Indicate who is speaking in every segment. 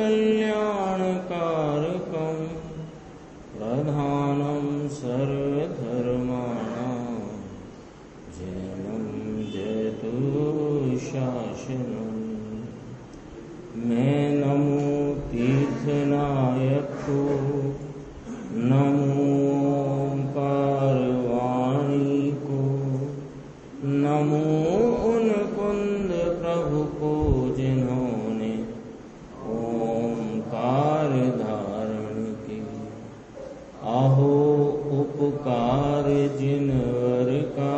Speaker 1: कल्याणकारकं प्रधानं सर्वधर्माणां जैनं जयतु शासनम्। मैं नमो तीर्थनायक को, नमो ओंकारवाणी को, नमो उन कुंद प्रभु को जिन्होंने ओंकार धारण की। आहो उपकार जिनवर का,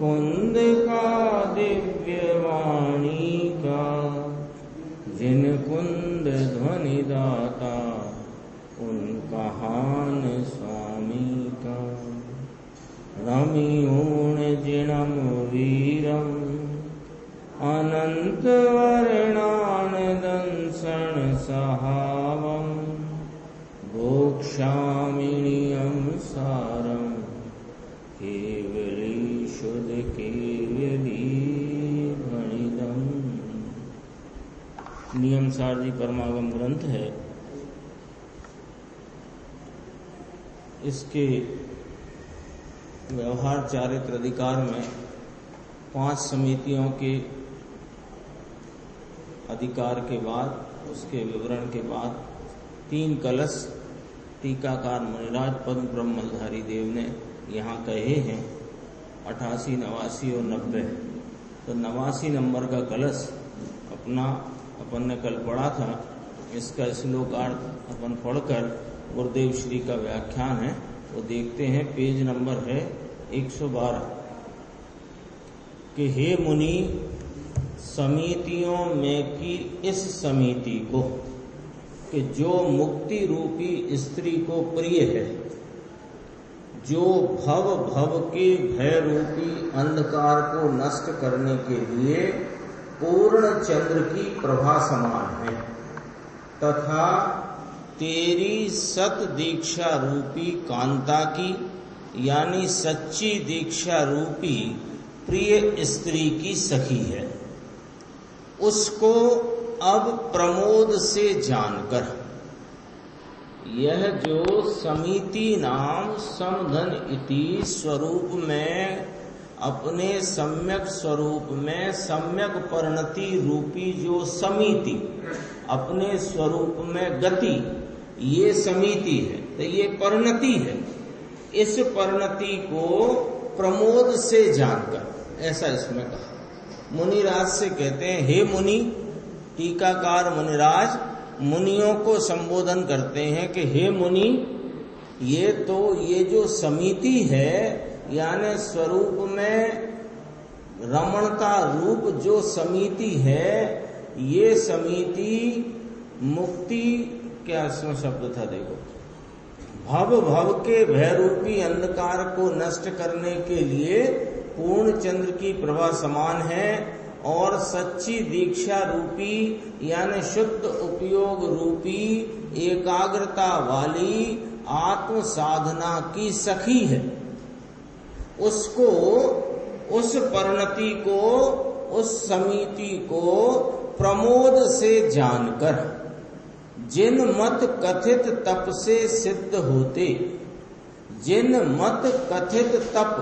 Speaker 1: कुंद का दिव्य वाणी का, जिन कुंद ध्वनि दाता उनका हान स्वामी का। रमियूण जिणम वीरम अनंत वर्णानदंसन सहावम भोक्षामिनियम सारम केवली शुद्ध केवली गणितम। नियम सार जी परमागम ग्रंथ है। इसके व्यवहार चारित्र अधिकार में 5 समितियों के अधिकार के बाद, उसके विवरण के बाद 3 कलश टीकाकार मुनिराज पद्म ब्रह्मधारी देव ने यहाँ कहे हैं। 88, 89 और 90। तो 89 नंबर का कलश अपन ने कल पढ़ा था। इसका श्लोकार्थ अपन पढ़कर गुरुदेव श्री का व्याख्यान है वो देखते हैं। पेज नंबर है 112 कि हे मुनि, समितियों में की इस समिति को कि जो मुक्ति रूपी स्त्री को प्रिय है, जो भव के भय रूपी अंधकार को नष्ट करने के लिए पूर्ण चंद्र की प्रभा समान है, तथा तेरी सत दीक्षा रूपी कांता की यानी सच्ची दीक्षा रूपी प्रिय स्त्री की सखी है, उसको अब प्रमोद से जानकर यह जो समिति नाम समधन इति स्वरूप में अपने सम्यक स्वरूप में सम्यक परिणति रूपी जो समिति अपने स्वरूप में गति, ये समिति है तो ये परिणति है। इस परिणति को प्रमोद से जानकर, ऐसा इसमें कहा। मुनिराज से कहते हैं हे मुनि, टीकाकार मुनिराज मुनियों को संबोधन करते हैं कि हे मुनि, ये जो समिति है यानी स्वरूप में रमणता रूप जो समिति है, ये समिति मुक्ति, क्या इसमें शब्द था देखो, भव के भयरूपी अंधकार को नष्ट करने के लिए पूर्ण चंद्र की प्रभा समान है और सच्ची दीक्षा रूपी यानी शुद्ध उपयोग रूपी एकाग्रता वाली आत्म साधना की सखी है। उसको, उस परिणति को, उस समिति को प्रमोद से जानकर जिन मत कथित तप से सिद्ध होते, जिन मत कथित तप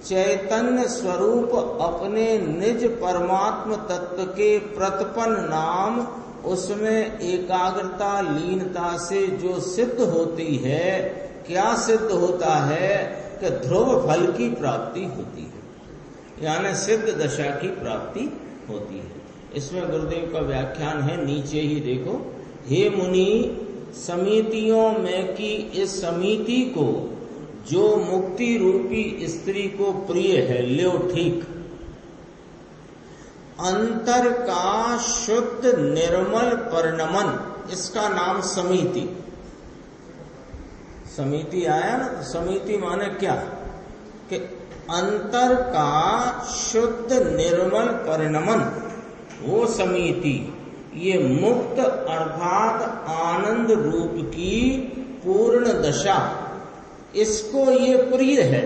Speaker 1: चैतन्य स्वरूप अपने निज परमात्म तत्व के प्रतिपन्न नाम उसमें एकाग्रता लीनता से जो सिद्ध होती है, क्या सिद्ध होता है कि ध्रुव फल की प्राप्ति होती है, यानी सिद्ध दशा की प्राप्ति होती है। इसमें गुरुदेव का व्याख्यान है, नीचे ही देखो। हे मुनि, समितियों में की इस समिति को जो मुक्ति रूपी स्त्री को प्रिय है, ल्यो ठीक, अंतर का शुद्ध निर्मल परिणमन, इसका नाम समिति। समिति आया ना, तो समिति माने क्या कि अंतर का शुद्ध निर्मल परिणमन, वो समिति ये मुक्त अर्थात आनंद रूप की पूर्ण दशा, इसको ये प्रिय है,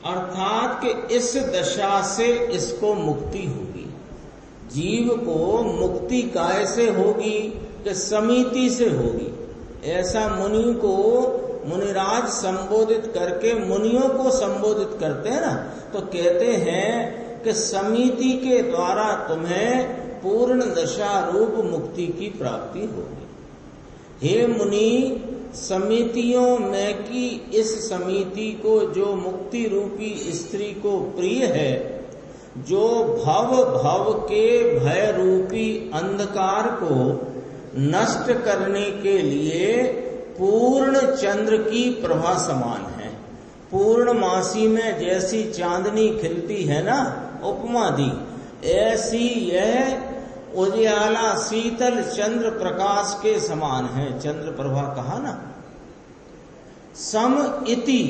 Speaker 1: अर्थात कि इस दशा से इसको मुक्ति होगी। जीव को मुक्ति कैसे होगी कि समिति से होगी। ऐसा मुनि को मुनिराज संबोधित करके मुनियों को संबोधित करते हैं ना, तो कहते हैं कि समिति के द्वारा तुम्हें पूर्ण दशा रूप मुक्ति की प्राप्ति होगी। हे मुनि, समितियों में की इस समिति को जो मुक्ति रूपी स्त्री को प्रिय है, जो भव के भय रूपी अंधकार को नष्ट करने के लिए पूर्ण चंद्र की प्रभा समान है। पूर्णमासी में जैसी चांदनी खिलती है ना, उपमा दी, ऐसी यह उजियाला शीतल चंद्र प्रकाश के समान है। चंद्र प्रभा कहा ना। सम इति,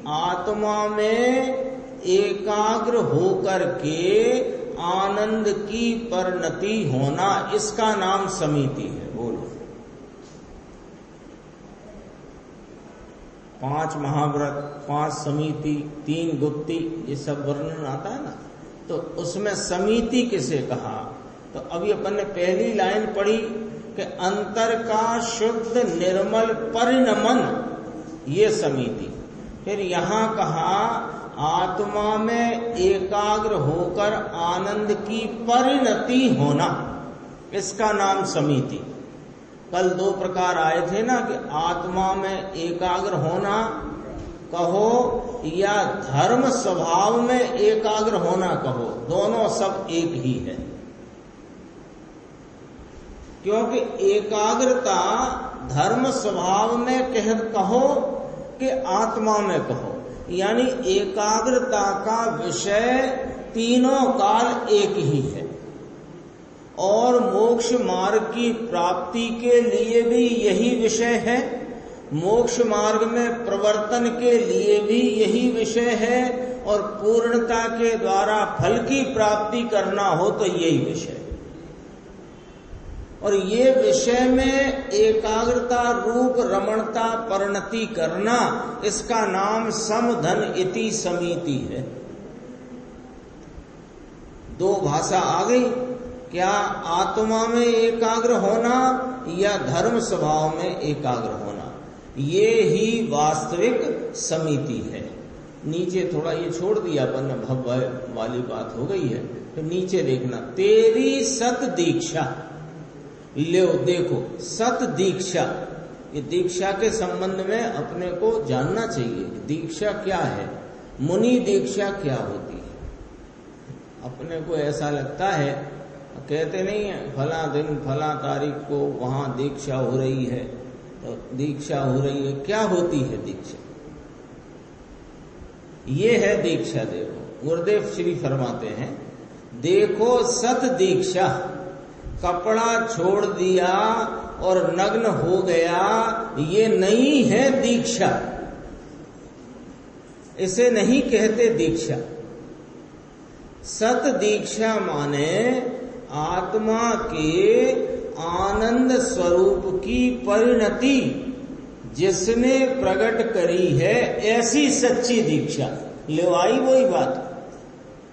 Speaker 1: आत्मा में एकाग्र होकर के आनंद की परिणति होना, इसका नाम समिति है। बोलो, 5 महाव्रत, 5 समिति, 3 गुप्ती, ये सब वर्णन आता है ना, तो उसमें समिति किसे कहा? तो अभी अपन ने पहली लाइन पढ़ी कि अंतर का शुद्ध निर्मल परिणमन, ये समिति। फिर यहाँ कहा आत्मा में एकाग्र होकर आनंद की परिणति होना, इसका नाम समिति। कल 2 प्रकार आए थे ना कि आत्मा में एकाग्र होना कहो या धर्म स्वभाव में एकाग्र होना कहो, दोनों सब एक ही है। क्योंकि एकाग्रता धर्म स्वभाव में कहो कि आत्मा में कहो, यानी एकाग्रता का विषय तीनों काल एक ही है। और मोक्ष मार्ग की प्राप्ति के लिए भी यही विषय है, मोक्ष मार्ग में प्रवर्तन के लिए भी यही विषय है, और पूर्णता के द्वारा फल की प्राप्ति करना हो तो यही विषय। और ये विषय में एकाग्रता रूप रमणता परिणति करना, इसका नाम समधन इति समिति है। 2 भाषा आ गई, क्या आत्मा में एकाग्र होना या धर्म स्वभाव में एकाग्र होना, ये ही वास्तविक समिति है। नीचे थोड़ा ये छोड़ दिया अपन, भव्य वाली बात हो गई है, तो नीचे देखना, तेरी सत दीक्षा ले, देखो सत दीक्षा, ये दीक्षा के संबंध में अपने को जानना चाहिए। दीक्षा क्या है, मुनि दीक्षा क्या होती है। अपने को ऐसा लगता है, कहते नहीं है फला दिन फला तारीख को वहां दीक्षा हो रही है, तो दीक्षा हो रही है, क्या होती है दीक्षा? ये है दीक्षा। देखो गुरुदेव श्री फरमाते हैं, देखो सत दीक्षा, कपड़ा छोड़ दिया और नग्न हो गया, ये नहीं है दीक्षा, इसे नहीं कहते दीक्षा। सत दीक्षा माने आत्मा के आनंद स्वरूप की परिणति जिसने प्रकट करी है, ऐसी सच्ची दीक्षा। ले आई वही बात।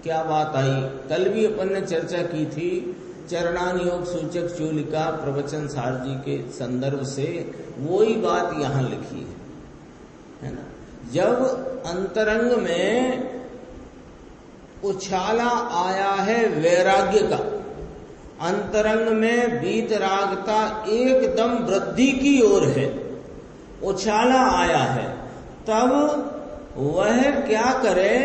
Speaker 1: क्या बात आई? कल भी अपन ने चर्चा की थी, चरणान योग सूचक चूलिका प्रवचन सार जी के संदर्भ से वही बात यहाँ लिखी है ना। जब अंतरंग में उछाला आया है वैराग्य का, अंतरंग में वीतरागता एकदम वृद्धि की ओर है, उछाला आया है, तब वह क्या करे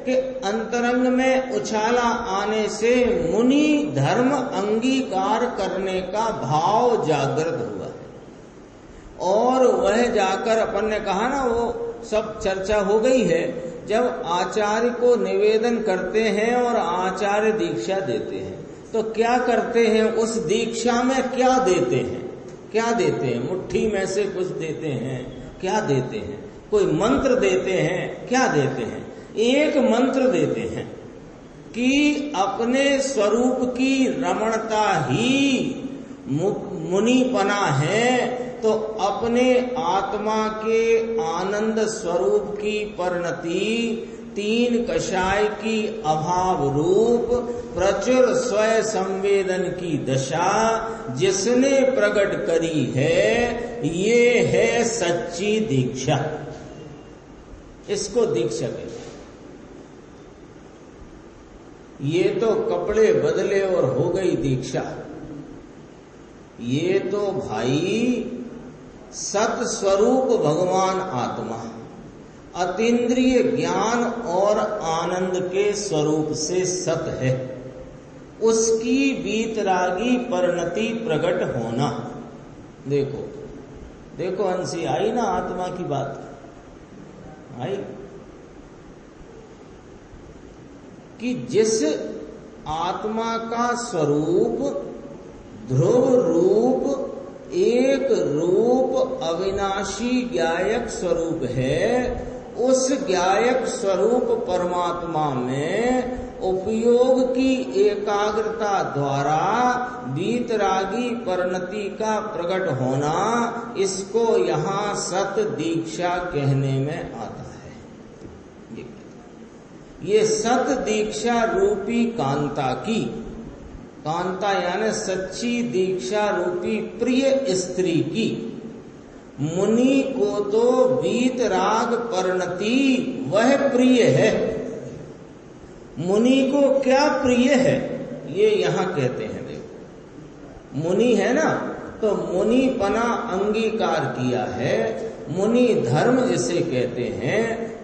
Speaker 1: कि अंतरंग में उछाला आने से मुनि धर्म अंगीकार करने का भाव जागृत हुआ है। और वह जाकर, अपन ने कहा ना, वो सब चर्चा हो गई है, जब आचार्य को निवेदन करते हैं और आचार्य दीक्षा देते हैं, तो क्या करते हैं? उस दीक्षा में क्या देते हैं? क्या देते हैं? मुट्ठी में से कुछ देते हैं, क्या देते हैं? कोई मंत्र देते हैं, क्या देते हैं? एक मंत्र देते हैं कि अपने स्वरूप की रमणता ही मुनिपना है, तो अपने आत्मा के आनंद स्वरूप की परिणति तीन कषाय की अभाव रूप प्रचुर स्वय संवेदन की दशा जिसने प्रकट करी है, ये है सच्ची दीक्षा। इसको दीक्षा कहते हैं। ये तो कपड़े बदले और हो गई दीक्षा। ये तो भाई सत स्वरूप भगवान आत्मा अतीन्द्रिय ज्ञान और आनंद के स्वरूप से सत है, उसकी वीतरागी परिणति प्रकट होना। देखो देखो अंशी, आई ना आत्मा की बात, आई कि जिस आत्मा का स्वरूप ध्रुव रूप एक रूप अविनाशी ज्ञायक स्वरूप है, उस ज्ञायक स्वरूप परमात्मा में उपयोग की एकाग्रता द्वारा वीतरागी परिणति का प्रकट होना, इसको यहाँ सत दीक्षा कहने में आता है। ये सत दीक्षा रूपी कांता की, कांता यानी सच्ची दीक्षा रूपी प्रिय स्त्री की, मुनि को तो वीतराग परिणति वह प्रिय है। मुनि को क्या प्रिय है ये यहां कहते हैं। देखो मुनि है ना, तो मुनिपना अंगीकार किया है। मुनि धर्म जिसे कहते हैं,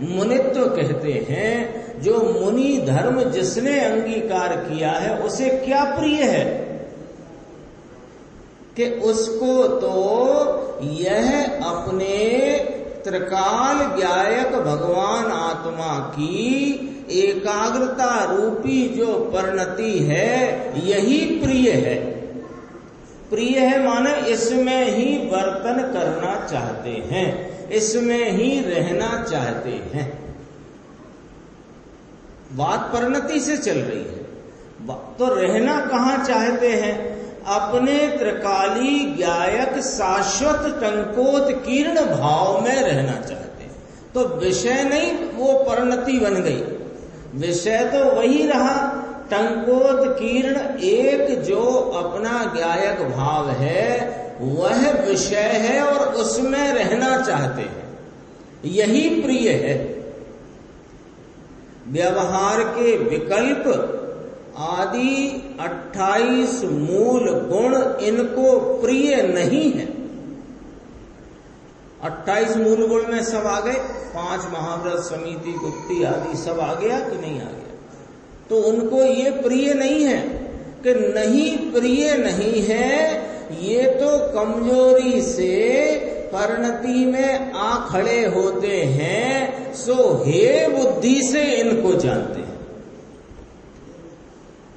Speaker 1: मुनित्व कहते हैं। जो मुनि धर्म जिसने अंगीकार किया है उसे क्या प्रिय है कि उसको तो यह अपने त्रिकाल ज्ञायक भगवान आत्मा की एकाग्रता रूपी जो परिणति है यही प्रिय है। प्रिय है माने इसमें ही वर्तन करना चाहते हैं, इसमें ही रहना चाहते हैं। बात परिणति से चल रही है, तो रहना कहाँ चाहते हैं? अपने त्रिकाली ज्ञायक शाश्वत टंकोत्कीर्ण भाव में रहना चाहते हैं। तो विषय नहीं वो परिणति बन गई, विषय तो वही रहा टंकोत्कीर्ण। एक जो अपना ज्ञायक भाव है वह विषय है और उसमें रहना चाहते हैं, यही प्रिय है। व्यवहार के विकल्प आदि 28 मूल गुण इनको प्रिय नहीं है। 28 मूल गुण में सब आ गए, 5 महाव्रत, समिति, गुप्ती आदि सब आ गया कि नहीं आ गया? तो उनको ये प्रिय नहीं है कि नहीं प्रिय नहीं है, ये तो कमजोरी से परिणति में आ खड़े होते हैं। सो हे बुद्धि से इनको जानते हैं।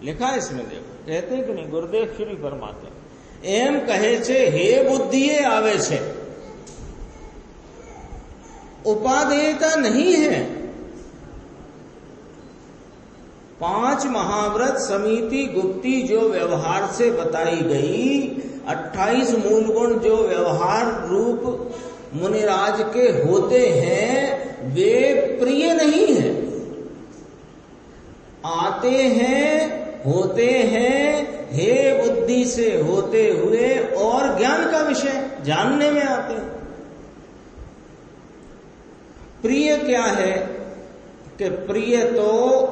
Speaker 1: लिखा है इसमें, देखो कहते हैं कि नहीं, गुरुदेव श्री फरमाते एम कहे छे हे बुद्धिए आवे छे, उपादेयता नहीं है। 5 महाव्रत, समिति, गुप्ती जो व्यवहार से बताई गई, 28 मूल गुण जो व्यवहार रूप मुनिराज के होते हैं, वे प्रिय नहीं है। आते हैं, होते हैं, हे बुद्धि से होते हुए और ज्ञान का विषय जानने में आते हैं। प्रिय क्या है कि प्रिय तो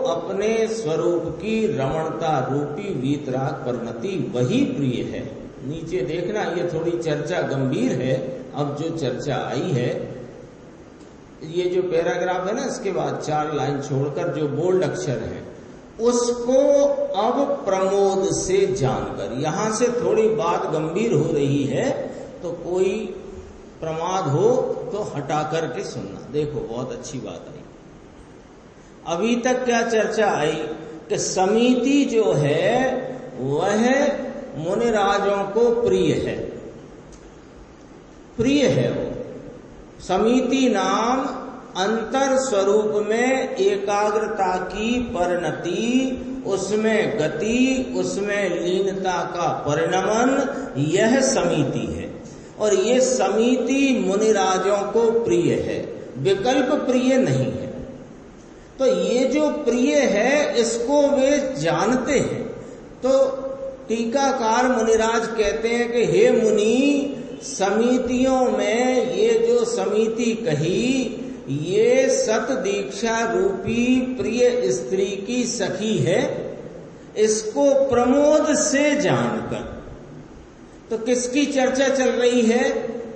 Speaker 1: अपने स्वरूप की रमणता रूपी वीतराग परिणति वही प्रिय है। नीचे देखना, ये थोड़ी चर्चा गंभीर है। अब जो चर्चा आई है, ये जो पैराग्राफ है ना, इसके बाद 4 लाइन छोड़कर जो बोल्ड अक्षर है उसको अब प्रमोद से जानकर, यहां से थोड़ी बात गंभीर हो रही है, तो कोई प्रमाद हो तो हटा करके सुनना। देखो बहुत अच्छी बात आई। अभी तक क्या चर्चा आई कि समिति जो है वह मुनिराजों को प्रिय है, प्रिय है। वो समिति नाम अंतर स्वरूप में एकाग्रता की परिणति, उसमें गति, उसमें लीनता का परिणमन, यह समिति है। और ये समिति मुनिराजों को प्रिय है, विकल्प प्रिय नहीं है। तो ये जो प्रिय है इसको वे जानते हैं। तो टीकाकार मुनिराज कहते हैं कि हे मुनि, समितियों में ये जो समिति कही, ये सत दीक्षा रूपी प्रिय स्त्री की सखी है, इसको प्रमोद से जानकर। तो किसकी चर्चा चल रही है?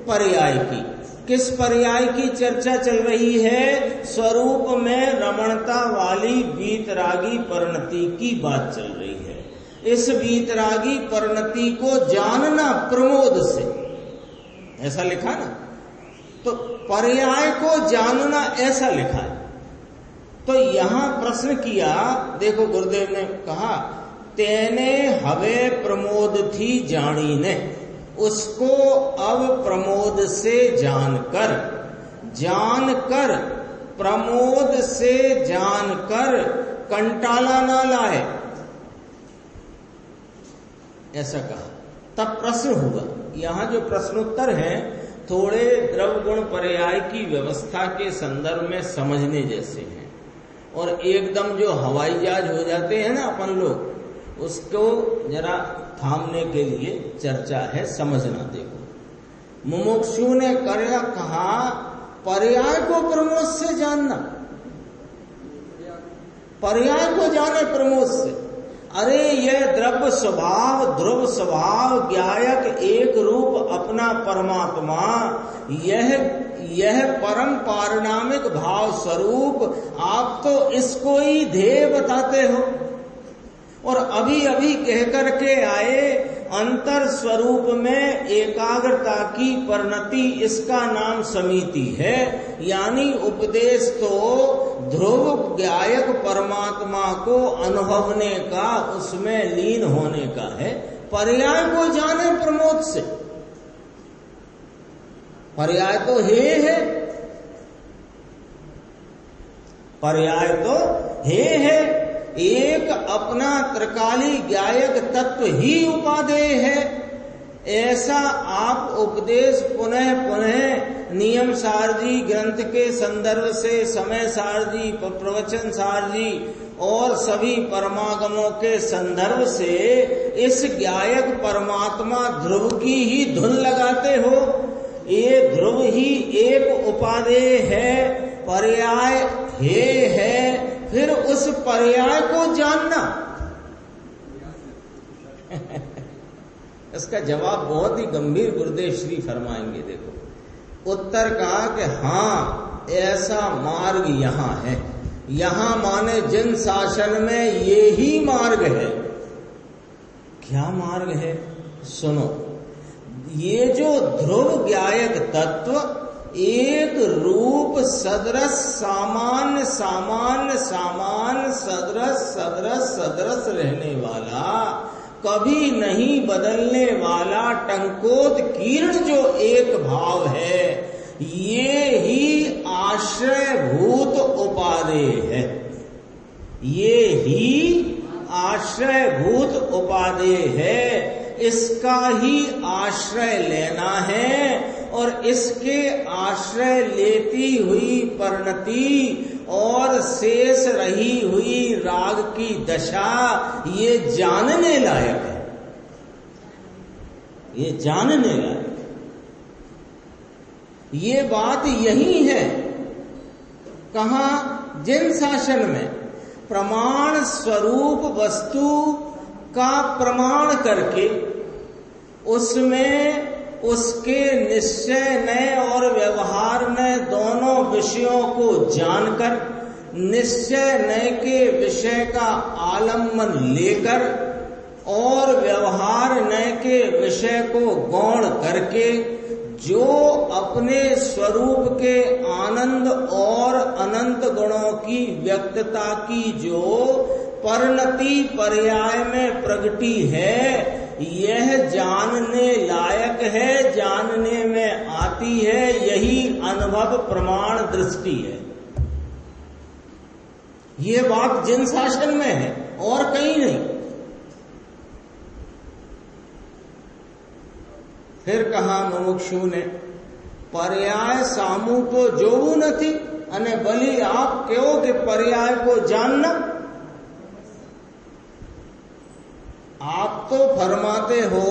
Speaker 1: पर्याय की। किस पर्याय की चर्चा चल रही है? स्वरूप में रमणता वाली वीतरागी परिणति की बात चल रही है। इस वीतरागी परिणति को जानना प्रमोद से, ऐसा लिखा ना, तो पर्याय को जानना ऐसा लिखा है। तो यहां प्रश्न किया, देखो गुरुदेव ने कहा, तेने हवे प्रमोद थी जानी ने, उसको अब प्रमोद से जानकर, जानकर प्रमोद से जानकर कंटाला ना लाए, ऐसा कहा। तब प्रश्न होगा। यहां जो प्रश्नोत्तर है थोड़े द्रव गुण पर्याय की व्यवस्था के संदर्भ में समझने जैसे हैं, और एकदम जो हवाई जहाज हो जाते हैं ना अपन लोग, उसको जरा थामने के लिए चर्चा है, समझना। देखो, मुमुक्षु ने कहा पर्याय को प्रमोद से जानना, पर्याय को जाने प्रमोद से। अरे यह द्रव्य स्वभाव, ध्रुव स्वभाव, ज्ञायक एक रूप अपना परमात्मा, यह परम पारिणामिक भाव स्वरूप, आप तो इसको ही ध्येय बताते हो, और अभी अभी कह करके आए अंतर स्वरूप में एकाग्रता की परिणति, इसका नाम समिति है। यानी उपदेश तो ध्रुव ज्ञायक परमात्मा को अनुभवने का, उसमें लीन होने का है। पर्याय को जाने प्रमोद से। पर्याय तो हे है, पर्याय तो हे है, एक अपना त्रिकाली ज्ञायक तत्व ही उपादेय है। ऐसा आप उपदेश पुनः पुनः नियम सारजी ग्रंथ के संदर्भ से, समय सारजी, प्रवचन सारजी और सभी परमागमों के संदर्भ से इस ज्ञायक परमात्मा ध्रुव की ही धुन लगाते हो। ये ध्रुव ही एक उपादेय है, पर्याय हे है, फिर उस पर्याय को जानना। इसका जवाब बहुत ही गंभीर गुरुदेव श्री फरमाएंगे। देखो, उत्तर कहा कि हाँ, ऐसा मार्ग यहां है। यहां माने जिन शासन में ये ही मार्ग है। क्या मार्ग है? सुनो, ये जो ध्रुव ज्ञायक तत्व एक रूप सदरस सामान्य सामान्य सामान्य सदरस सदरस सदरस रहने वाला, कभी नहीं बदलने वाला टंकोत्कीर्ण जो एक भाव है, ये ही आश्रयभूत उपादेय है। ये ही आश्रयभूत उपादेय है। इसका ही आश्रय लेना है, और इसके आश्रय लेती हुई परिणति और शेष रही हुई राग की दशा, ये जानने लायक है। ये जानने लायक है। ये बात यही है। कहाँ? जिन शासन में प्रमाण स्वरूप वस्तु का प्रमाण करके उसमें उसके निश्चय नय और व्यवहार में दोनों विषयों को जानकर, निश्चय नय के विषय का आलम्बन लेकर और व्यवहार नय के विषय को गौण करके, जो अपने स्वरूप के आनंद और अनंत गुणों की व्यक्तता की जो परिणति पर्याय में प्रगटी है, यह जानने लायक है, जानने में आती है। यही अनुभव प्रमाण दृष्टि है। ये बात जिन शासन में है और कहीं नहीं। फिर कहा मुमुक्षु ने, पर्याय सामू तो जोऊ न थी। अने भली आप कहो कि पर्याय को जानना। आप तो फरमाते हो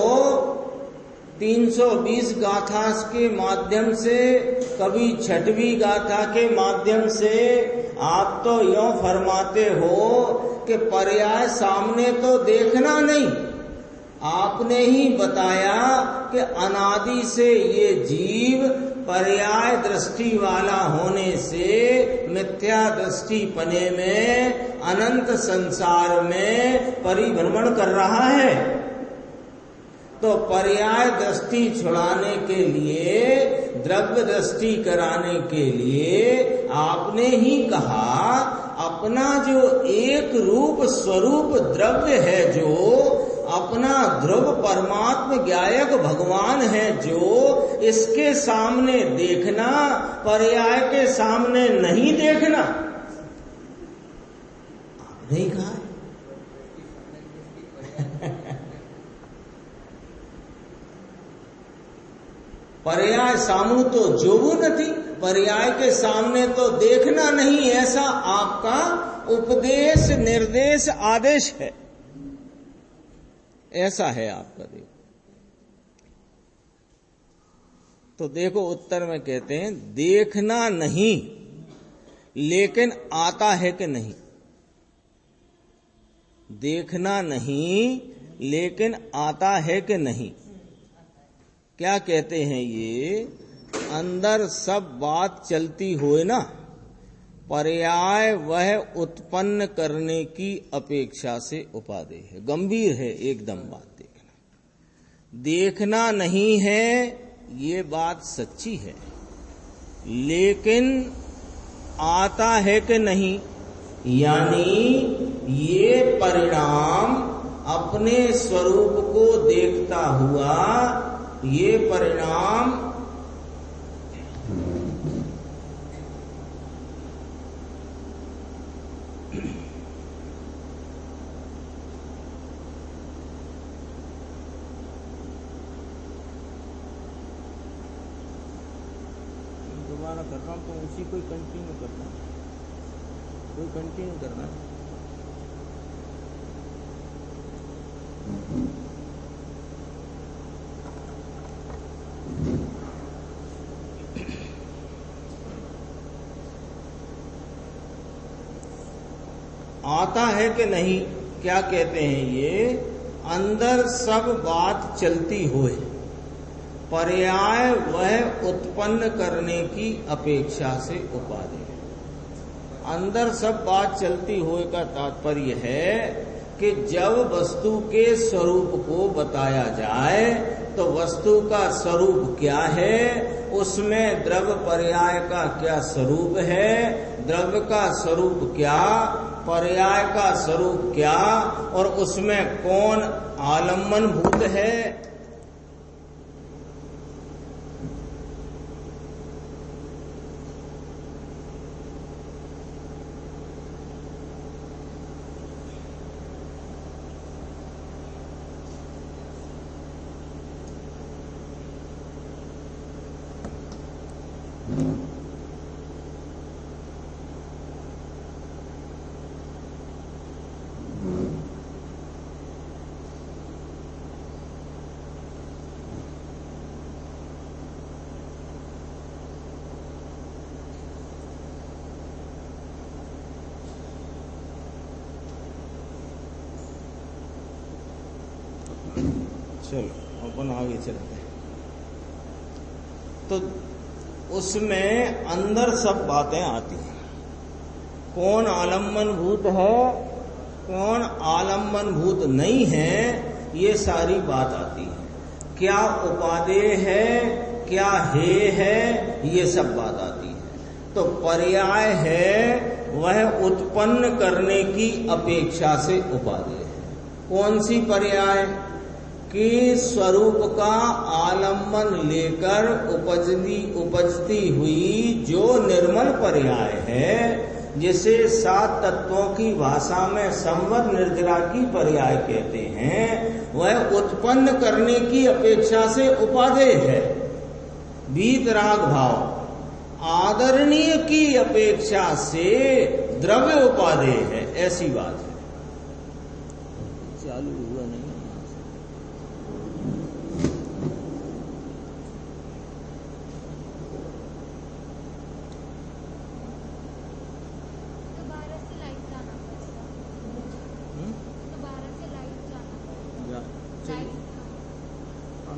Speaker 1: 320 गाथा के माध्यम से, कभी 6वीं गाथा के माध्यम से आप तो यूं फरमाते हो कि पर्याय सामने तो देखना नहीं। आपने ही बताया कि अनादि से ये जीव पर्याय दृष्टि वाला होने से मिथ्या दृष्टि पने में अनंत संसार में परिभ्रमण कर रहा है। तो पर्याय दृष्टि छुड़ाने के लिए, द्रव्य दृष्टि कराने के लिए आपने ही कहा अपना जो एक रूप स्वरूप द्रव्य है, जो अपना ध्रुव परमात्म ज्ञायक भगवान है, जो इसके सामने देखना, पर्याय के सामने नहीं देखना। आपने ही कहा पर्याय सामू तो जोबू नहीं, पर्याय के सामने तो देखना नहीं, ऐसा आपका उपदेश निर्देश आदेश है। ऐसा है आपका। देखो तो देखो उत्तर में कहते हैं देखना नहीं लेकिन आता है कि नहीं। देखना नहीं लेकिन आता है कि नहीं। क्या कहते हैं ये, अंदर सब बात चलती हुए ना, पर्याय वह उत्पन्न करने की अपेक्षा से उपादेय है। गंभीर है एकदम बात। देखना देखना नहीं है, ये बात सच्ची है, लेकिन आता है कि नहीं, यानी ये परिणाम अपने स्वरूप को देखता हुआ, ये परिणाम दोबारा कर रहा हूं तो उसी को कंटिन्यू करना, कोई कंटिन्यू करना। आता है कि नहीं, क्या कहते हैं ये, अंदर सब बात चलती हुए पर्याय वह उत्पन्न करने की अपेक्षा से उपादेय है। अंदर सब बात चलती हुए का तात्पर्य है कि जब वस्तु के स्वरूप को बताया जाए तो वस्तु का स्वरूप क्या है, उसमें द्रव्य पर्याय का क्या स्वरूप है, द्रव्य का स्वरूप क्या, पर्याय का स्वरूप क्या, और उसमें कौन आलम्बन भूत है। चलो अपन आगे चलते हैं। तो उसमें अंदर सब बातें आती हैं, कौन आलम्बन भूत है, कौन आलम्बन भूत नहीं है, ये सारी बात आती है। क्या उपादेय है, क्या हेय है, ये सब बात आती है। तो पर्याय है वह उत्पन्न करने की अपेक्षा से उपादेय है। कौन सी पर्याय, कि स्वरूप का आलम्बन लेकर उपजती हुई जो निर्मल पर्याय है, जिसे 7 तत्वों की भाषा में संवद निर्जरा की पर्याय कहते हैं, वह उत्पन्न करने की अपेक्षा से उपादेय है। वीतराग भाव, आदरणीय की अपेक्षा से द्रव्य उपादेय है, ऐसी बात है। चालू हुआ नहीं।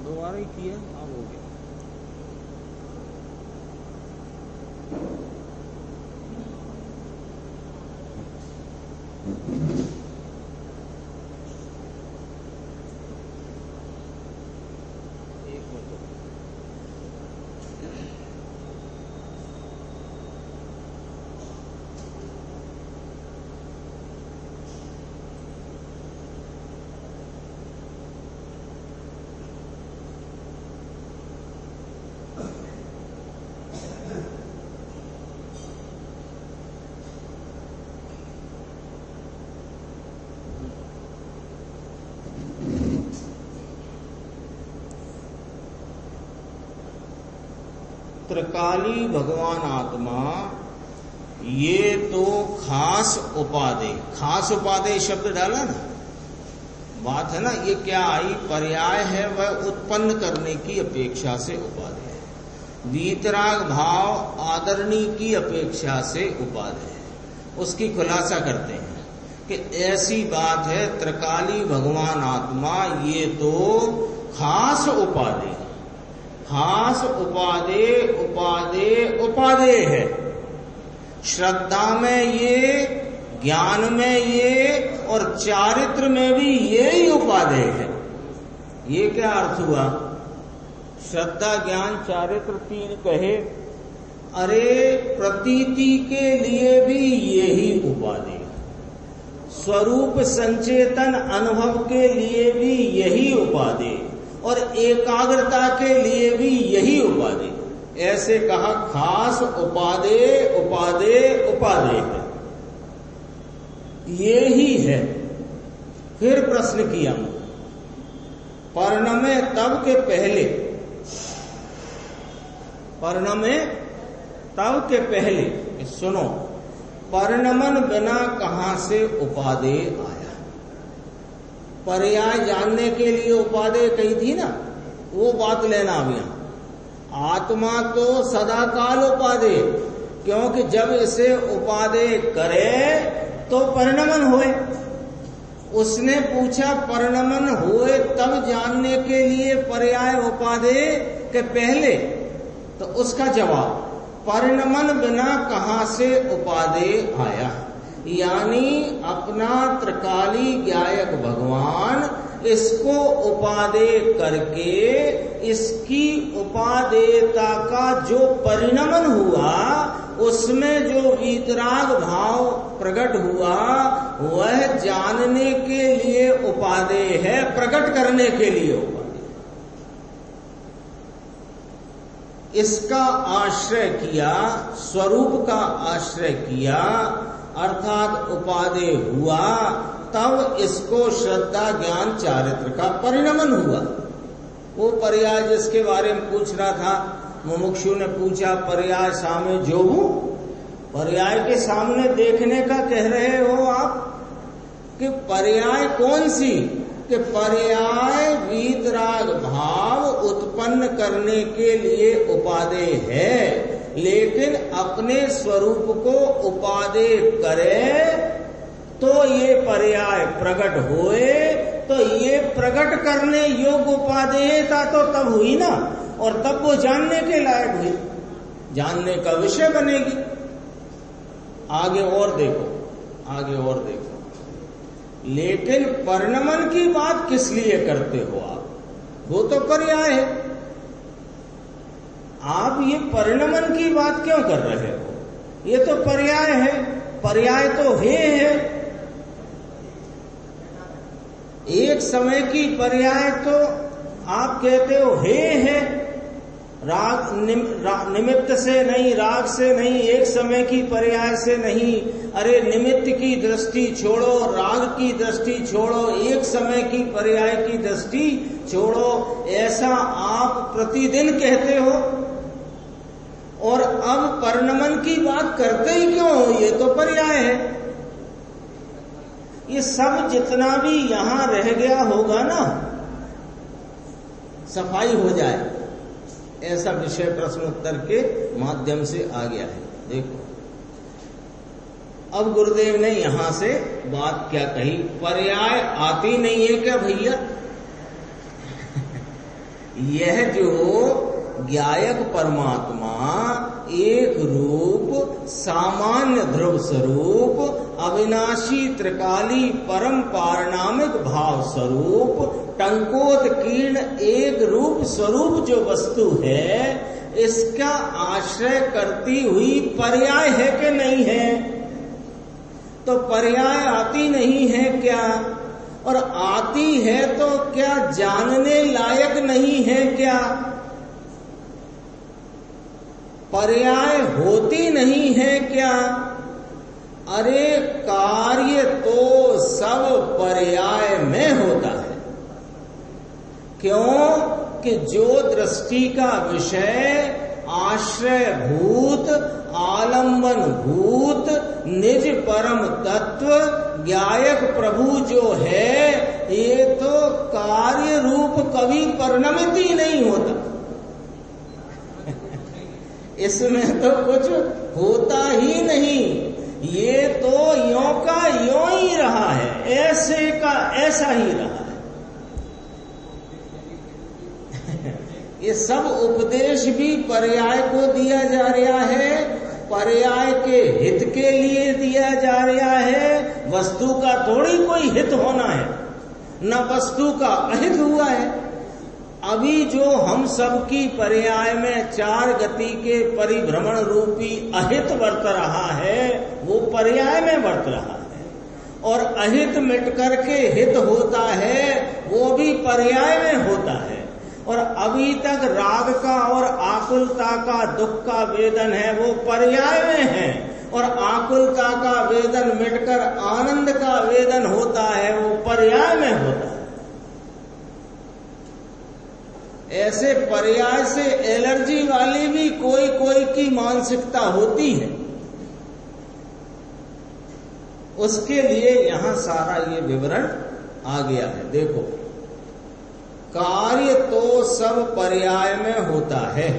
Speaker 1: दोबारा ही किया, अब हो गया। एक मिनट। त्रिकाली भगवान आत्मा ये तो खास उपादेय, खास उपादेय शब्द डाला ना, बात है ना, ये क्या आई, पर्याय है, वह उत्पन्न करने की अपेक्षा से उपादेय है। वीतराग भाव आदरणीय की अपेक्षा से उपादेय है। उसकी खुलासा करते हैं कि ऐसी बात है, त्रिकाली भगवान आत्मा ये तो खास उपादेय, खास उपादेय उपादेय उपादेय है। श्रद्धा में ये, ज्ञान में ये, और चारित्र में भी ये ही उपादेय है। ये क्या अर्थ हुआ? श्रद्धा ज्ञान चारित्र तीन कहे, अरे प्रतीति के लिए भी यही उपादेय, स्वरूप संचेतन अनुभव के लिए भी यही उपादेय, और एकाग्रता के लिए भी यही उपादेय। ऐसे कहा खास उपादेय उपादेय उपादेय है, ये ही है। फिर प्रश्न किया, परिणमे तब के पहले, परिणमे तब के पहले, सुनो, परिणमन बिना कहां से उपादेय आया? पर्याय जानने के लिए उपादेय कही थी ना, वो बात लेना अब यहां। आत्मा तो सदाकाल उपादेय, क्योंकि जब इसे उपादेय करे तो परिणमन होए। उसने पूछा परिणमन होए तब जानने के लिए पर्याय उपादेय के पहले, तो उसका जवाब परिणमन बिना कहां से उपादेय आया, यानी अपना त्रिकाली ज्ञायक भगवान इसको उपादेय करके इसकी उपादेयता का जो परिणमन हुआ, उसमें जो वीतराग भाव प्रकट हुआ, वह जानने के लिए उपादेय है, प्रकट करने के लिए उपादेय। इसका आश्रय किया, स्वरूप का आश्रय किया, अर्थात उपादेय हुआ, तब इसको श्रद्धा ज्ञान चारित्र का परिणमन हुआ। वो पर्याय जिसके बारे में पूछ रहा था, मुमुक्षु ने पूछा पर्याय सामे जो हूं, पर्याय के सामने देखने का कह रहे हो आप कि पर्याय कौन सी? कि पर्याय वीतराग भाव उत्पन्न करने के लिए उपादेय है, लेकिन अपने स्वरूप को उपादेय करे तो ये पर्याय प्रकट होए, तो ये प्रकट करने योग्य उपादेयता तो तब हुई ना, और तब वो जानने के लायक हुई, जानने का विषय बनेगी। आगे और देखो, आगे और देखो। लेकिन परिणमन की बात किस लिए करते हो आप? वो तो पर्याय है, आप ये परिणमन की बात क्यों कर रहे हो? ये तो पर्याय है, पर्याय तो है। एक समय की पर्याय तो आप कहते हो है, राग निमित्त से नहीं, राग से नहीं, एक समय की पर्याय से नहीं। अरे निमित्त की दृष्टि छोड़ो, राग की दृष्टि छोड़ो, एक समय की पर्याय की दृष्टि छोड़ो, ऐसा आप प्रतिदिन कहते हो। और अब परिणमन की बात करते ही क्यों हो? ये तो पर्याय है। ये सब जितना भी यहां रह गया होगा ना, सफाई हो जाए, ऐसा विषय प्रश्न उत्तर के माध्यम से आ गया है। देखो अब गुरुदेव ने यहां से बात क्या कही, पर्याय आती नहीं है क्या भैया? यह जो ज्ञायक परमात्मा एक रूप सामान्य ध्रुव स्वरूप अविनाशी त्रिकाली परम पारणामिक भाव स्वरूप टंकोत्कीर्ण एक रूप स्वरूप जो वस्तु है, इसका आश्रय करती हुई पर्याय है कि नहीं है? तो पर्याय आती नहीं है क्या? और आती है तो क्या जानने लायक नहीं है क्या? पर्याय होती नहीं है क्या? अरे कार्य तो सब पर्याय में होता है। क्यों कि जो दृष्टि का विषय आश्रय भूत आलंबन भूत निज परम तत्व ज्ञायक प्रभु जो है, ये तो कार्य रूप कभी परिणमित ही नहीं होता। इसमें तो कुछ होता ही नहीं, ये तो यों का यों ही रहा है, ऐसे का ऐसा ही रहा है। ये सब उपदेश भी पर्याय को दिया जा रहा है, पर्याय के हित के लिए दिया जा रहा है। वस्तु का थोड़ी कोई हित होना है, न वस्तु का अहित हुआ है। अभी जो हम सबकी पर्याय में चार गति के परिभ्रमण रूपी अहित वर्त रहा है, वो पर्याय में वर्त रहा है, और अहित मिट करके हित होता है, वो भी पर्याय में होता है। और अभी तक राग का और आकुलता का दुख का वेदन है, वो पर्याय में है, और आकुलता का वेदन मिटकर आनंद का वेदन होता है, वो पर्याय में होता है। ऐसे पर्याय से एलर्जी वाली भी कोई कोई की मानसिकता होती है, उसके लिए यहां सारा ये विवरण आ गया है। देखो, कार्य तो सब पर्याय में होता है।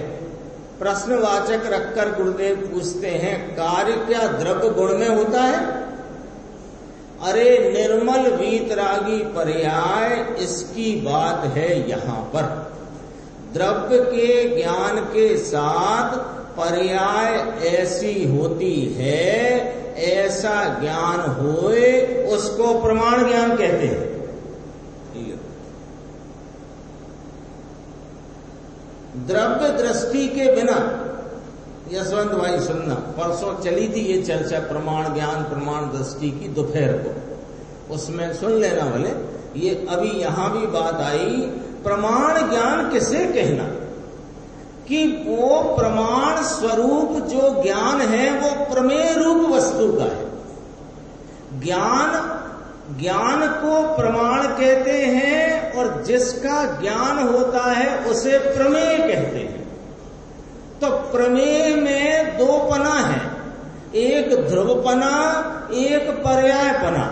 Speaker 1: प्रश्नवाचक रखकर गुरुदेव पूछते हैं, कार्य क्या द्रव्य गुण में होता है? अरे निर्मल वीतरागी पर्याय, इसकी बात है यहां पर। द्रव्य के ज्ञान के साथ पर्याय ऐसी होती है, ऐसा ज्ञान होए उसको प्रमाण ज्ञान कहते हैं। द्रव्य दृष्टि के बिना, यशवंत भाई सुनना, परसों चली थी ये चर्चा प्रमाण ज्ञान प्रमाण दृष्टि की दोपहर को, उसमें सुन लेना भले। ये अभी यहां भी बात आई, प्रमाण ज्ञान किसे कहना, कि वो प्रमाण स्वरूप जो ज्ञान है वो प्रमेय रूप वस्तु का है। ज्ञान को प्रमाण कहते हैं, और जिसका ज्ञान होता है उसे प्रमेय कहते हैं। तो प्रमेय में दो पना है, एक ध्रुवपना, एक पर्यायपना।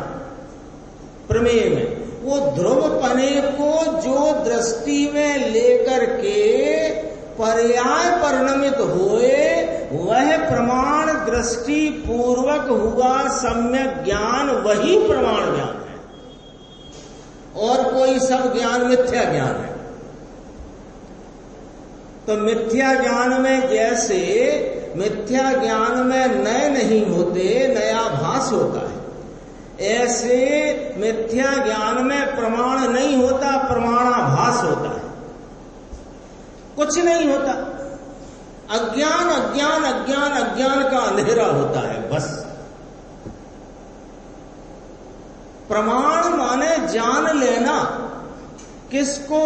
Speaker 1: प्रमेय में वो ध्रुवपने को जो दृष्टि में लेकर के पर्याय परिणमित हुए, वह प्रमाण दृष्टि पूर्वक हुआ सम्यक ज्ञान, वही प्रमाण ज्ञान है, और कोई सब ज्ञान मिथ्या ज्ञान है। तो मिथ्या ज्ञान में जैसे मिथ्या ज्ञान में नए नहीं होते, नया भास होता है, ऐसे मिथ्या ज्ञान में प्रमाण नहीं होता, प्रमाणाभास होता है। कुछ नहीं होता, अज्ञान अज्ञान अज्ञान अज्ञान का अंधेरा होता है बस। प्रमाण माने जान लेना, किसको?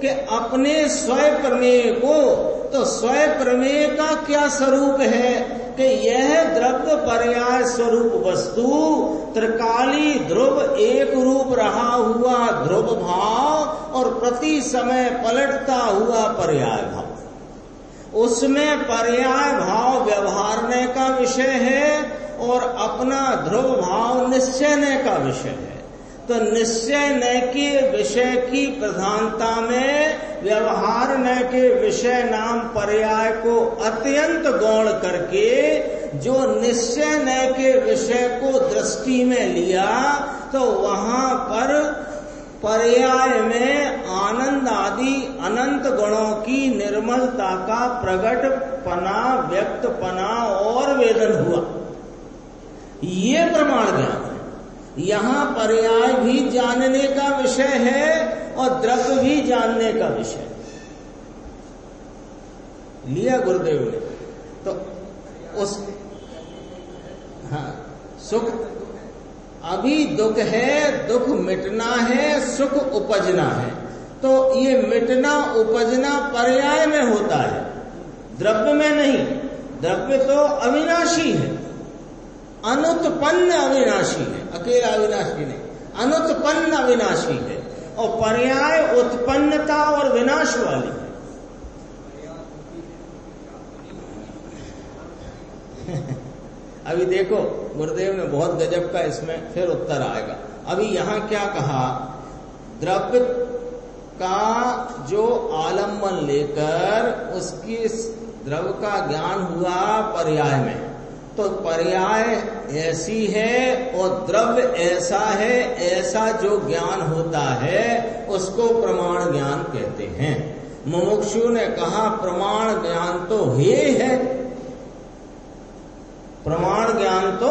Speaker 1: कि अपने स्वयं प्रमेय को। तो स्वयं प्रमेय का क्या स्वरूप है? कि यह द्रव्य पर्याय स्वरूप वस्तु त्रिकाली ध्रुव एक रूप रहा हुआ ध्रुव भाव, और प्रति समय पलटता हुआ पर्याय भाव, उसमें पर्याय भाव व्यवहारने का विषय है और अपना ध्रुव भाव निश्चयने का विषय है। तो निश्चय न के विषय की प्रधानता में व्यवहार न के विषय नाम पर्याय को अत्यंत गौण करके जो निश्चय न के विषय को दृष्टि में लिया, तो वहां पर पर्याय में आनंद आदि अनंत गुणों की निर्मलता का प्रगटपना, व्यक्तपना और वेदन हुआ। ये प्रमाण ज्ञान है। यहाँ पर्याय भी जानने का विषय है और द्रव्य भी जानने का विषय लिया गुरुदेव ने। तो उस सुख, अभी दुख है, दुख मिटना है, सुख उपजना है। तो ये मिटना उपजना पर्याय में होता है, द्रव्य में नहीं। द्रव्य तो अविनाशी है, अनुत्पन्न अविनाशी है, अकेला अविनाशी नहीं, अनुत्पन्न अविनाशी है। और पर्याय उत्पन्नता और विनाश वाली है। अभी देखो गुरुदेव ने बहुत गजब का इसमें फिर उत्तर आएगा। अभी यहां क्या कहा, द्रव्य का जो आलम्बन लेकर उसकी द्रव्य का ज्ञान हुआ पर्याय में, तो पर्याय ऐसी है और द्रव्य ऐसा है, ऐसा जो ज्ञान होता है उसको प्रमाण ज्ञान कहते हैं। मुमुक्षु ने कहा प्रमाण ज्ञान तो हे है, प्रमाण ज्ञान तो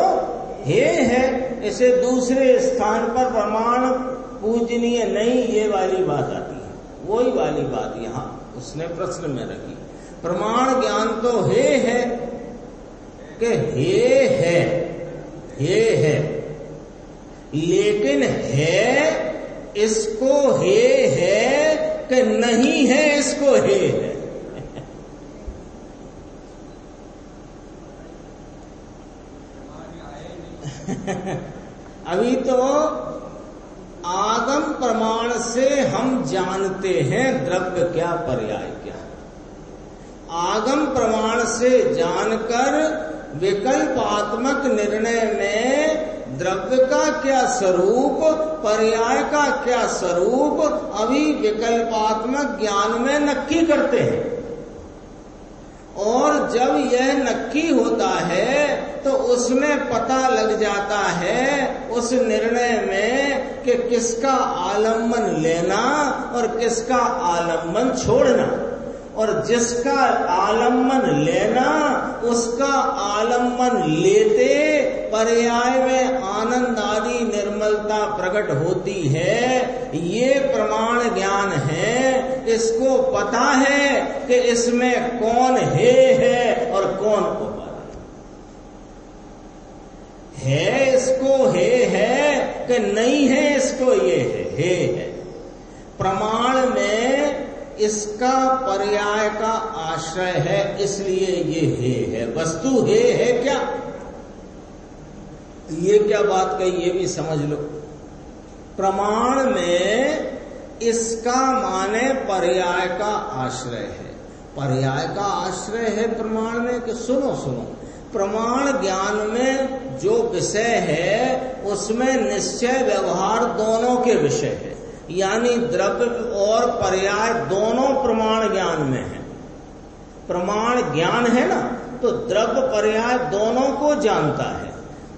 Speaker 1: हे है। इसे दूसरे स्थान पर प्रमाण पूजनीय नहीं, ये वाली बात आती है, वही वाली बात यहां उसने प्रश्न में रखी। प्रमाण ज्ञान तो हे है कि हे है, लेकिन है इसको हे है कि नहीं है इसको हे है। अभी तो आगम प्रमाण से हम जानते हैं द्रव्य क्या पर्याय क्या। आगम प्रमाण से जानकर विकल्पात्मक निर्णय में द्रव्य का क्या स्वरूप, पर्याय का क्या स्वरूप, अभी विकल्पात्मक ज्ञान में नक्की करते हैं। और जब यह नक्की होता है तो उसमें पता लग जाता है उस निर्णय में कि किसका आलम्बन लेना और किसका आलम्बन छोड़ना। और जिसका आलम्बन लेना उसका आलम्बन लेते पर्याय में आनंद आदि निर्मलता प्रकट होती है। ये प्रमाण ज्ञान है। इसको पता है कि इसमें कौन है और कौन ऊपर है, इसको है कि नहीं है, इसको ये है। प्रमाण में इसका पर्याय का आश्रय है, इसलिए ये है। वस्तु है क्या, ये क्या बात कही, ये भी समझ लो। प्रमाण में इसका माने पर्याय का आश्रय है। पर्याय का आश्रय है प्रमाण में कि सुनो प्रमाण ज्ञान में जो विषय है उसमें निश्चय व्यवहार दोनों के विषय है। यानी द्रव्य और पर्याय दोनों प्रमाण ज्ञान में है। प्रमाण ज्ञान है ना, तो द्रव्य पर्याय दोनों को जानता है।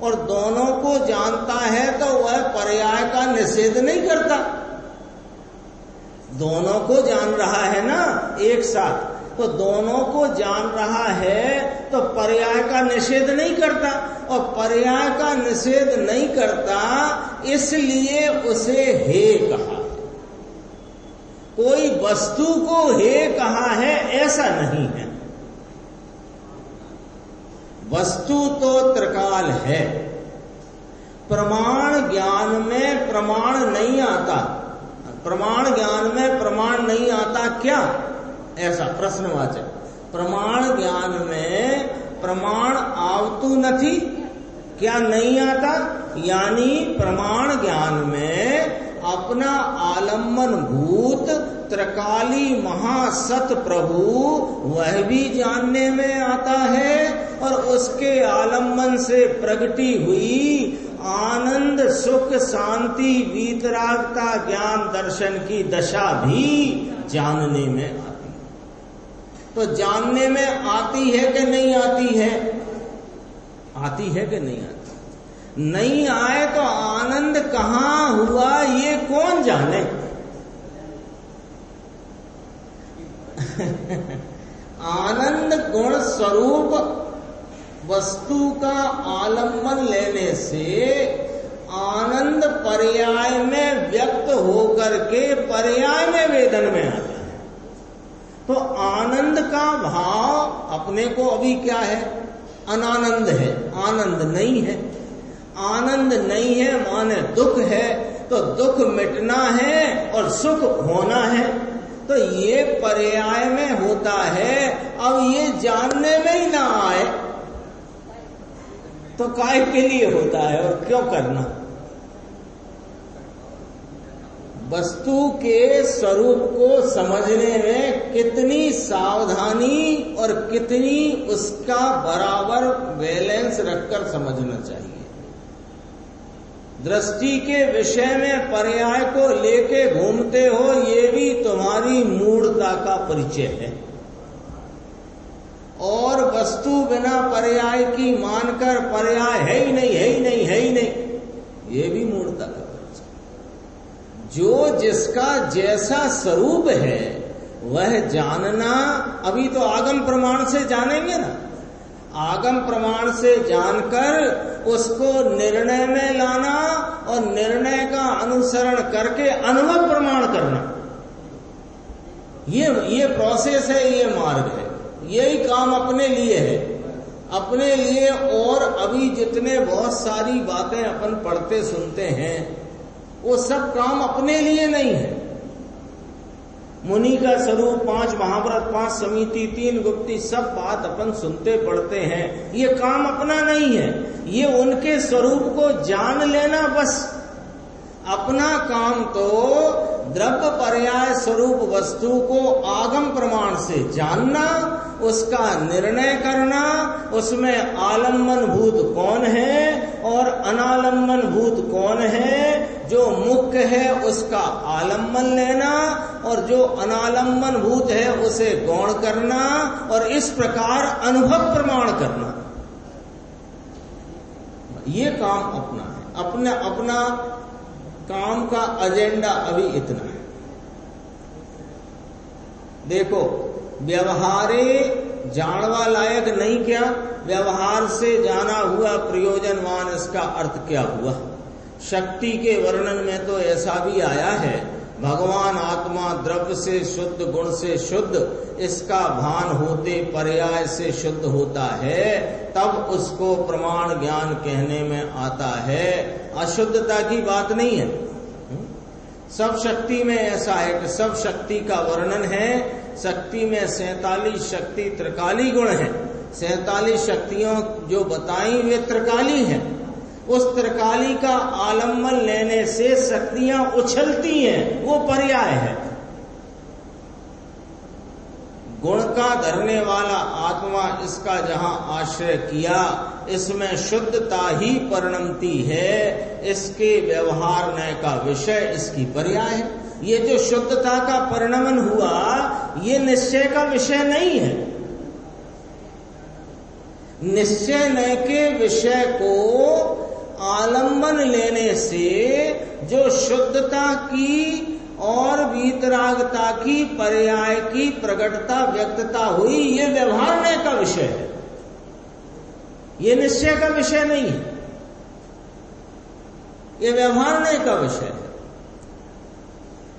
Speaker 1: और दोनों को जानता है तो वह पर्याय का निषेध नहीं करता। दोनों को जान रहा है ना एक साथ, तो दोनों को जान रहा है तो पर्याय का निषेध नहीं करता। और पर्याय का निषेध नहीं करता इसलिए उसे हे कहा। कोई वस्तु को हे कहा है ऐसा नहीं है। वस्तु तो त्रिकाल है। प्रमाण ज्ञान में प्रमाण नहीं आता। प्रमाण ज्ञान में प्रमाण नहीं आता क्या, ऐसा प्रश्नवाचक। प्रमाण ज्ञान में प्रमाण आवतु नहीं, क्या नहीं आता। यानी प्रमाण ज्ञान में अपना आलम्बन भूत त्रिकाली महासत प्रभु वह भी जानने में आता है और उसके आलम्बन से प्रगटी हुई आनंद सुख शांति वीतरागता ज्ञान दर्शन की दशा भी जानने में आती है। तो जानने में आती है कि नहीं आती है? आती है कि नहीं आती? नहीं आए तो आनंद कहाँ हुआ ये कौन जाने? आनंद गुण स्वरूप वस्तु का आलम्बन लेने से आनंद पर्याय में व्यक्त होकर के पर्याय में वेदन में आता है। तो आनंद का भाव अपने को अभी क्या है? अनानंद है, आनंद नहीं है। आनंद नहीं है माने दुख है, तो दुख मिटना है और सुख होना है। तो ये पर्याय में होता है। अब ये जानने में ही ना आए तो काय के लिए होता है और क्यों करना? वस्तु के स्वरूप को समझने में कितनी सावधानी और कितनी उसका बराबर बैलेंस रखकर समझना चाहिए। दृष्टि के विषय में पर्याय को लेके घूमते हो, ये भी तुम्हारी मूढ़ता का परिचय है। और वस्तु बिना पर्याय की मानकर पर्याय है ही नहीं, है ही नहीं, है ही नहीं, ये भी मूढ़ता का परिचय। जो जिसका जैसा स्वरूप है वह जानना, अभी तो आगम प्रमाण से जानेंगे ना। आगम प्रमाण से जानकर उसको निर्णय में लाना और निर्णय का अनुसरण करके अनुभव प्रमाण करना, ये प्रोसेस है, ये मार्ग है। यही काम अपने लिए है, अपने लिए। और अभी जितने बहुत सारी बातें अपन पढ़ते सुनते हैं वो सब काम अपने लिए नहीं है। मुनि का स्वरूप, 5 महाव्रत, 5 समिति, 3 गुप्ती, सब बात अपन सुनते पढ़ते हैं। ये काम अपना नहीं है, ये उनके स्वरूप को जान लेना बस। अपना काम तो द्रव्य पर्याय स्वरूप वस्तु को आगम प्रमाण से जानना, उसका निर्णय करना, उसमें आलम्बन भूत कौन है और अनालम्बन भूत कौन है। जो मुख्य है उसका आलम्बन लेना और जो अनालम्बन भूत है उसे गौण करना और इस प्रकार अनुभव प्रमाण करना, ये काम अपना है। अपना काम का एजेंडा अभी इतना है। देखो, व्यवहारे जानवा लायक नहीं, क्या व्यवहार से जाना हुआ प्रयोजनवान, इसका अर्थ क्या हुआ? शक्ति के वर्णन में तो ऐसा भी आया है, भगवान आत्मा द्रव्य से शुद्ध, गुण से शुद्ध, इसका भान होते पर्याय से शुद्ध होता है, तब उसको प्रमाण ज्ञान कहने में आता है। अशुद्धता की बात नहीं है। सब शक्ति में ऐसा है कि सब शक्ति का वर्णन है। शक्ति में 47 शक्ति त्रिकाली गुण है। 47 शक्तियों जो बताई वे त्रिकाली हैं। उस त्रिकाली का आलम्बन लेने से शक्तियां उछलती हैं, वो पर्याय है। गुण का धरने वाला आत्मा इसका जहां आश्रय किया, इसमें शुद्धता ही परिणमती है। इसके व्यवहार का विषय इसकी पर्याय है। ये जो शुद्धता का परिणमन हुआ, ये निश्चय का विषय नहीं है। निश्चय न के विषय को आलम्बन लेने से जो शुद्धता की और वीतरागता की पर्याय की प्रकटता व्यक्तता हुई, ये व्यवहारने का विषय है, ये निश्चय का विषय नहीं है, ये व्यवहारने का विषय है।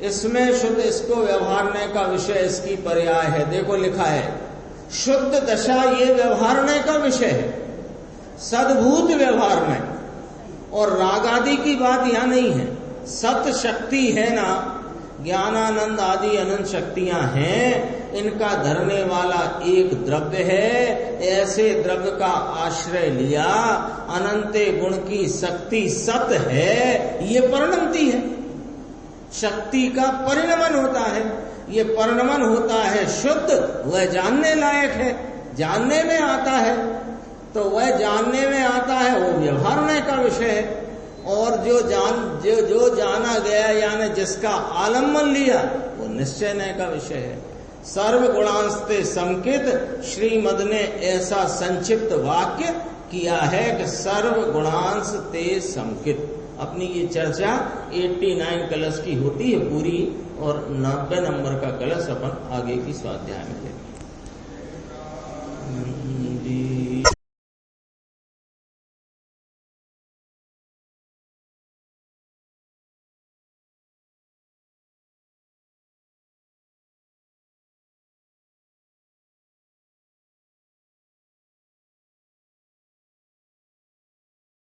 Speaker 1: इसमें शुद्ध, इसको व्यवहारने का विषय इसकी पर्याय है। देखो लिखा है, शुद्ध दशा ये व्यवहारने का विषय है, सद्भूत व्यवहार में। और राग आदि की बात यहां नहीं है। सत शक्ति है ना, ज्ञानानंद आदि अनंत शक्तियां हैं, इनका धरने वाला एक द्रव्य है। ऐसे द्रव्य का आश्रय लिया, अनंत गुण की शक्ति सत है, ये परिणमती है। शक्ति का परिणमन होता है। ये परिणमन होता है शुद्ध, वह जानने लायक है, जानने में आता है। तो वह जानने में आता है, वो व्यवहारने का विषय है। और जो जाना गया यानी जिसका आलम्बन लिया, वो निश्चयने का विषय है। सर्वगुणांस्ते संकित, श्रीमद ने ऐसा संक्षिप्त वाक्य किया है कि सर्वगुणांश ते संकित। अपनी ये चर्चा 89 कलश की होती है पूरी, और 90 नंबर का कलश अपन आगे की स्वाध्याय में लेंगे।